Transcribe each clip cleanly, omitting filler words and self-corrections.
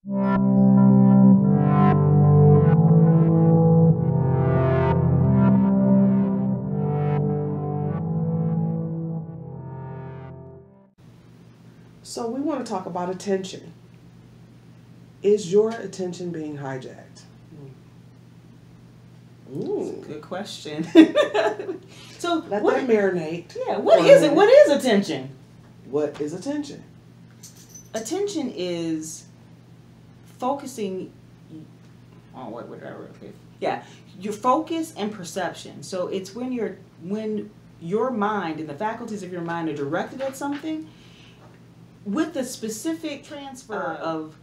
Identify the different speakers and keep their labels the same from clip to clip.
Speaker 1: So we want to talk about attention. Is your attention being hijacked?
Speaker 2: That's a good question. So
Speaker 1: let that marinate.
Speaker 2: Yeah, what is it? What is attention?
Speaker 1: What is attention?
Speaker 2: Attention is focusing. Oh, whatever. Yeah, your focus and perception. So it's when your mind and the faculties of your mind are directed at something with the specific transfer of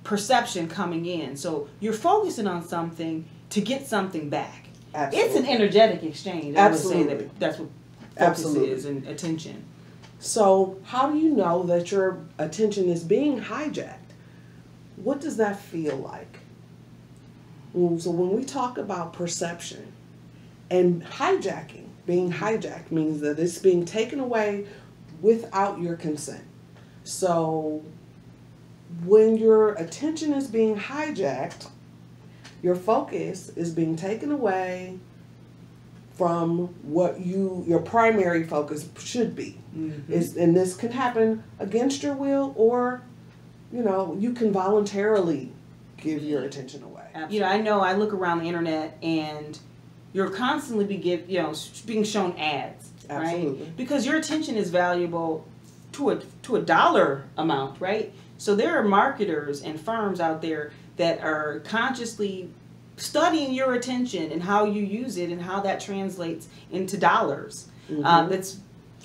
Speaker 2: perception coming in. So you're focusing on something to get something back.
Speaker 1: Absolutely.
Speaker 2: It's an energetic exchange.
Speaker 1: Absolutely.
Speaker 2: I would say that's what focus is and attention.
Speaker 1: So how do you know that your attention is being hijacked? What does that feel like? So when we talk about perception and hijacking, being hijacked means that it's being taken away without your consent. So when your attention is being hijacked, your focus is being taken away from what your primary focus should be. Mm-hmm. And this can happen against your will, or you can voluntarily give your attention away.
Speaker 2: Absolutely. I know I look around the internet and you're constantly being shown ads.
Speaker 1: Absolutely.
Speaker 2: Right? Because your attention is valuable to a dollar amount, right? So there are marketers and firms out there that are consciously studying your attention and how you use it and how that translates into dollars. Mm-hmm. That's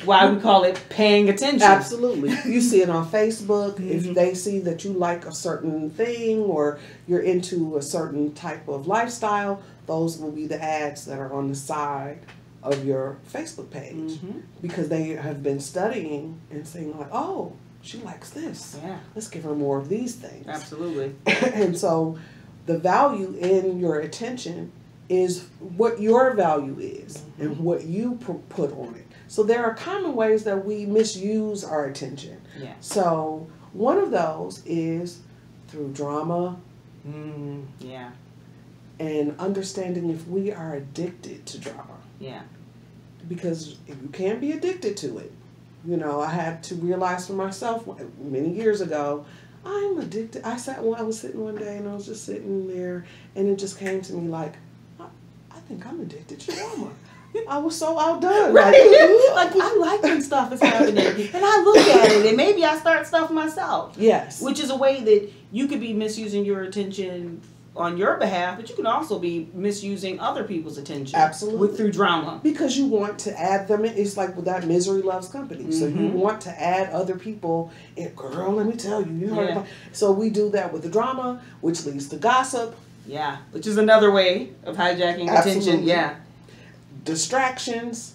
Speaker 2: why we call it paying attention.
Speaker 1: Absolutely. You see it on Facebook. Mm-hmm. If they see that you like a certain thing or you're into a certain type of lifestyle, those will be the ads that are on the side of your Facebook page. Mm-hmm. Because they have been studying and saying like, oh, she likes this. Yeah. Let's give her more of these things.
Speaker 2: Absolutely.
Speaker 1: And so the value in your attention is what your value is. Mm-hmm. And what you put on it. So there are common ways that we misuse our attention. Yeah. So one of those is through drama.
Speaker 2: Yeah.
Speaker 1: And understanding if we are addicted to drama.
Speaker 2: Yeah.
Speaker 1: Because you can't be addicted to it. I had to realize for myself many years ago, I'm addicted. I was sitting one day and I was just sitting there and it just came to me like, I think I'm addicted to drama. I was so outdone.
Speaker 2: Right. Like I like when stuff is happening and I look at it and maybe I start stuff myself.
Speaker 1: Yes.
Speaker 2: Which is a way that you could be misusing your attention on your behalf, but you can also be misusing other people's attention.
Speaker 1: Absolutely.
Speaker 2: Through drama.
Speaker 1: Because you want to add them in. It's like with that misery loves company. Mm-hmm. So you want to add other people in. Girl, let me tell you. So we do that with the drama, which leads to gossip.
Speaker 2: Yeah. Which is another way of hijacking attention. Yeah.
Speaker 1: Distractions.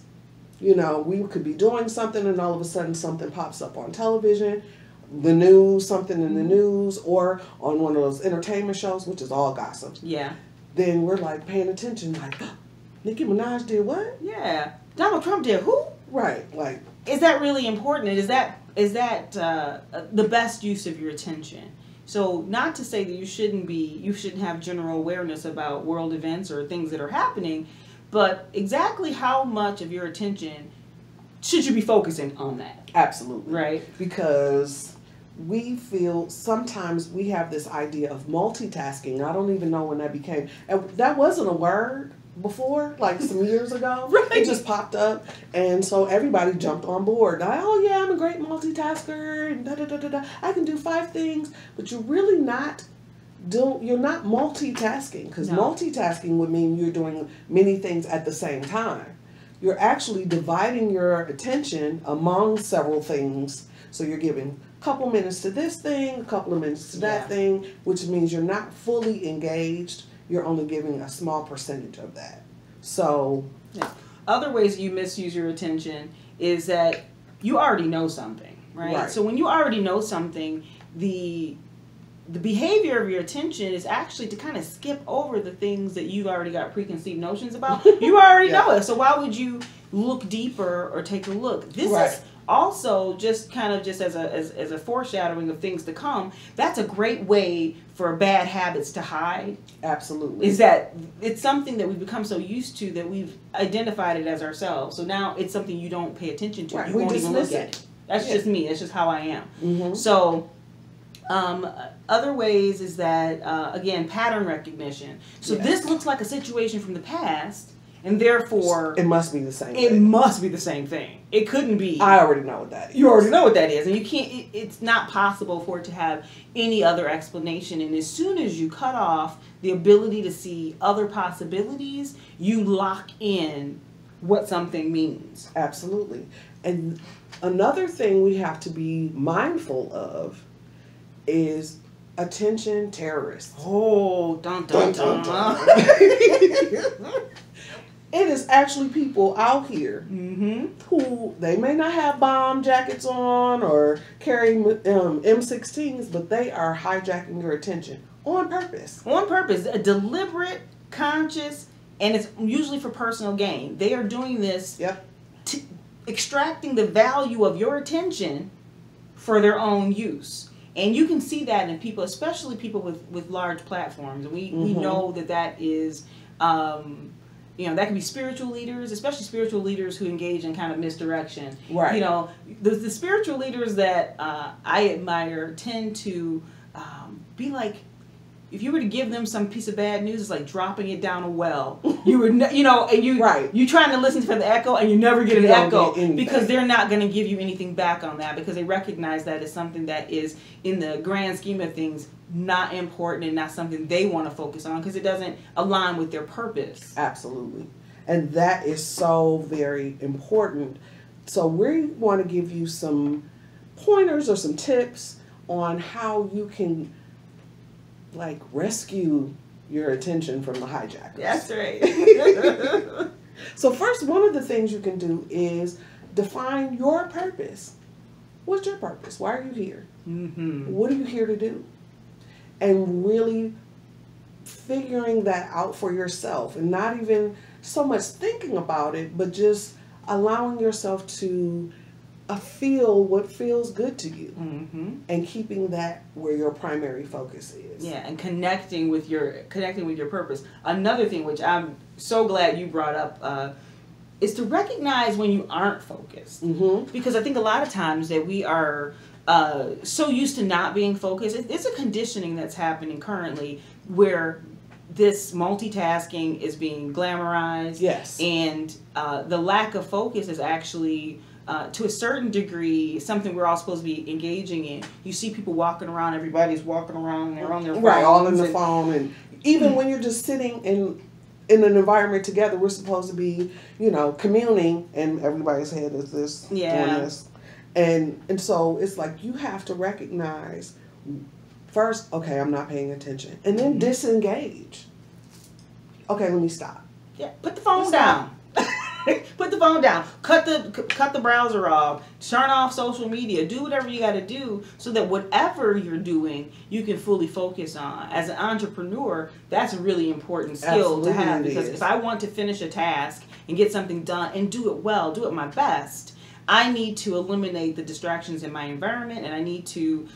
Speaker 1: We could be doing something and all of a sudden something pops up on television. The news, something in the news, or on one of those entertainment shows, which is all gossip. Yeah. Then we're like paying attention, like, Nicki Minaj did what?
Speaker 2: Yeah. Donald Trump did who?
Speaker 1: Right. Like,
Speaker 2: is that really important? Is that the best use of your attention? So not to say that you shouldn't have general awareness about world events or things that are happening, but exactly how much of your attention should you be focusing on that?
Speaker 1: Absolutely.
Speaker 2: Right.
Speaker 1: Because we feel sometimes we have this idea of multitasking. I don't even know when that became. That wasn't a word before, like some years ago. Right. It just popped up. And so everybody jumped on board. Like, oh, yeah, I'm a great multitasker. And da-da-da-da-da. I can do 5 things. But you're really not. You're not multitasking. Because multitasking would mean you're doing many things at the same time. You're actually dividing your attention among several things. So you're giving a couple minutes to this thing, a couple of minutes to that thing, which means you're not fully engaged. You're only giving a small percentage of that. So,
Speaker 2: other ways you misuse your attention is that you already know something, right? So when you already know something, the behavior of your attention is actually to kind of skip over the things that you've already got preconceived notions about. You already know it. So why would you look deeper or take a look? This is Also, just kind of just as a foreshadowing of things to come, that's a great way for bad habits to hide.
Speaker 1: Absolutely.
Speaker 2: Is that it's something that we've become so used to that we've identified it as ourselves. So now it's something you don't pay attention to.
Speaker 1: Right.
Speaker 2: You won't even look at it. That's just me. That's just how I am.
Speaker 1: Mm-hmm.
Speaker 2: So, other ways is that, again, pattern recognition. So this looks like a situation from the past, and therefore...
Speaker 1: It must be the same thing.
Speaker 2: It must be the same thing. It couldn't be...
Speaker 1: I already know what that is.
Speaker 2: You already know what that is, and you can't... It's not possible for it to have any other explanation, and as soon as you cut off the ability to see other possibilities, you lock in what something means.
Speaker 1: Absolutely. And another thing we have to be mindful of is attention terrorists.
Speaker 2: Oh, dun dun dun.
Speaker 1: It is actually people out here who, they may not have bomb jackets on or carry M16s, but they are hijacking your attention on purpose.
Speaker 2: On purpose. A deliberate, conscious, and it's usually for personal gain. They are doing this extracting the value of your attention for their own use. And you can see that in people, especially people with large platforms. And we know that is, that can be spiritual leaders, especially spiritual leaders who engage in kind of misdirection.
Speaker 1: Right.
Speaker 2: You know, the spiritual leaders that I admire tend to be like, if you were to give them some piece of bad news, it's like dropping it down a well. You would, and you trying to listen for the echo, and you never get an echo because they're not going to give you anything back on that because they recognize that as something that is, in the grand scheme of things, not important and not something they want to focus on because it doesn't align with their purpose.
Speaker 1: Absolutely. And that is so very important. So we want to give you some pointers or some tips on how you can rescue your attention from the hijackers.
Speaker 2: That's right.
Speaker 1: So first, one of the things you can do is define your purpose. What's your purpose? Why are you here? What are you here to do? And really figuring that out for yourself and not even so much thinking about it, but just allowing yourself to feel what feels good to you and keeping that where your primary focus is.
Speaker 2: Yeah, and connecting with your purpose. Another thing which I'm so glad you brought up is to recognize when you aren't focused. Because I think a lot of times that we are so used to not being focused. It's a conditioning that's happening currently where this multitasking is being glamorized.
Speaker 1: Yes.
Speaker 2: And the lack of focus is actually... to a certain degree, something we're all supposed to be engaging in. You see people walking around, everybody's walking around, and they're on their phones.
Speaker 1: Right, all in the phone. And even when you're just sitting in an environment together, we're supposed to be, communing, and everybody's head is this, doing this. And so it's like you have to recognize, first, okay, I'm not paying attention. And then disengage. Okay, let me stop.
Speaker 2: Yeah, put the phone down. Put the phone down. Cut the browser off. Turn off social media. Do whatever you got to do so that whatever you're doing, you can fully focus on. As an entrepreneur, that's a really important skill to have because if I want to finish a task and get something done and do it well, do it my best, I need to eliminate the distractions in my environment and I need to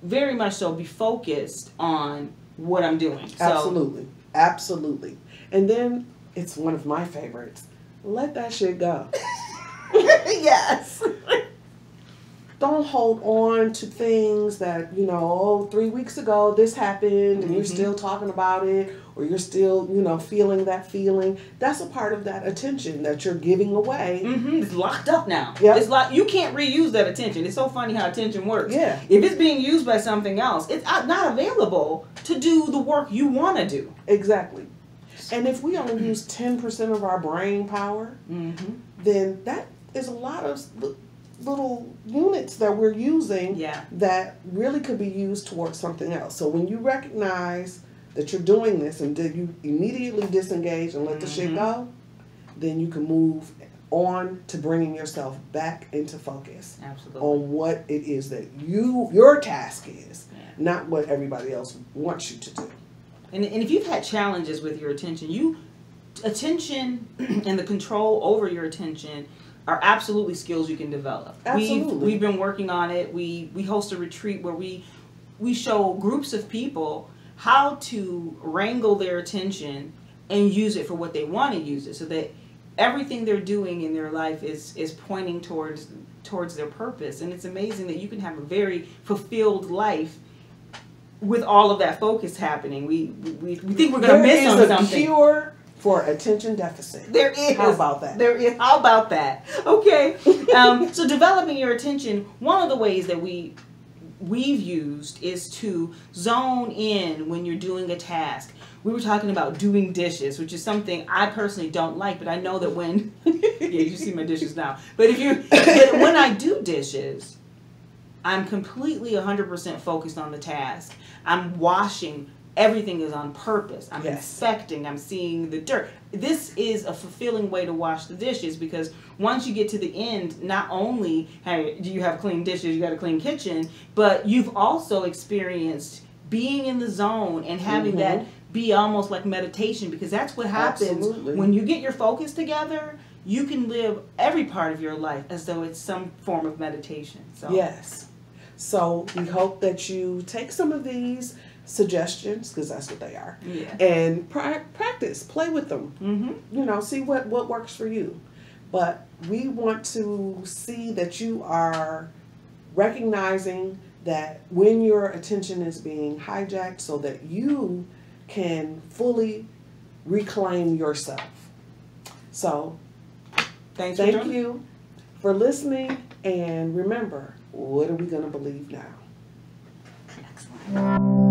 Speaker 2: very much so be focused on what I'm doing.
Speaker 1: Absolutely. Absolutely. And then it's one of my favorites. Let that shit go.
Speaker 2: Yes.
Speaker 1: Don't hold on to things that, 3 weeks ago this happened and you're still talking about it or you're still, feeling that feeling. That's a part of that attention that you're giving away.
Speaker 2: It's locked up now.
Speaker 1: Yep.
Speaker 2: It's like you can't reuse that attention. It's so funny how attention works.
Speaker 1: Yeah.
Speaker 2: If it's being used by something else, it's not available to do the work you want to do.
Speaker 1: Exactly. And if we only use 10% of our brain power, then that is a lot of little units that we're using that really could be used towards something else. So when you recognize that you're doing this and then you immediately disengage and let the shit go, then you can move on to bringing yourself back into focus.
Speaker 2: Absolutely. On
Speaker 1: what it is that your task is, not what everybody else wants you to do.
Speaker 2: And if you've had challenges with your attention, attention and the control over your attention are absolutely skills you can develop.
Speaker 1: Absolutely.
Speaker 2: We've been working on it. We host a retreat where we show groups of people how to wrangle their attention and use it for what they want to use it, so that everything they're doing in their life is pointing towards their purpose. And it's amazing that you can have a very fulfilled life with all of that focus happening. We think we're going to miss on something.
Speaker 1: There is a cure for attention deficit.
Speaker 2: There is.
Speaker 1: How about that?
Speaker 2: There is. How about that? Okay. So developing your attention, one of the ways that we've used is to zone in when you're doing a task. We were talking about doing dishes, which is something I personally don't like, but I know that when you see my dishes now. But when I do dishes, I'm completely 100% focused on the task. I'm washing. Everything is on purpose. I'm inspecting. I'm seeing the dirt. This is a fulfilling way to wash the dishes, because once you get to the end, not only do you have clean dishes, you got a clean kitchen, but you've also experienced being in the zone and having that be almost like meditation, because that's what happens when you get your focus together. You can live every part of your life as though it's some form of meditation. So.
Speaker 1: Yes. So we hope that you take some of these suggestions, because that's what they are, and practice, play with them. You know, see what works for you. But we want to see that you are recognizing that when your attention is being hijacked, so that you can fully reclaim yourself. So thank you for listening, and remember, what are we going to believe now?
Speaker 2: Excellent.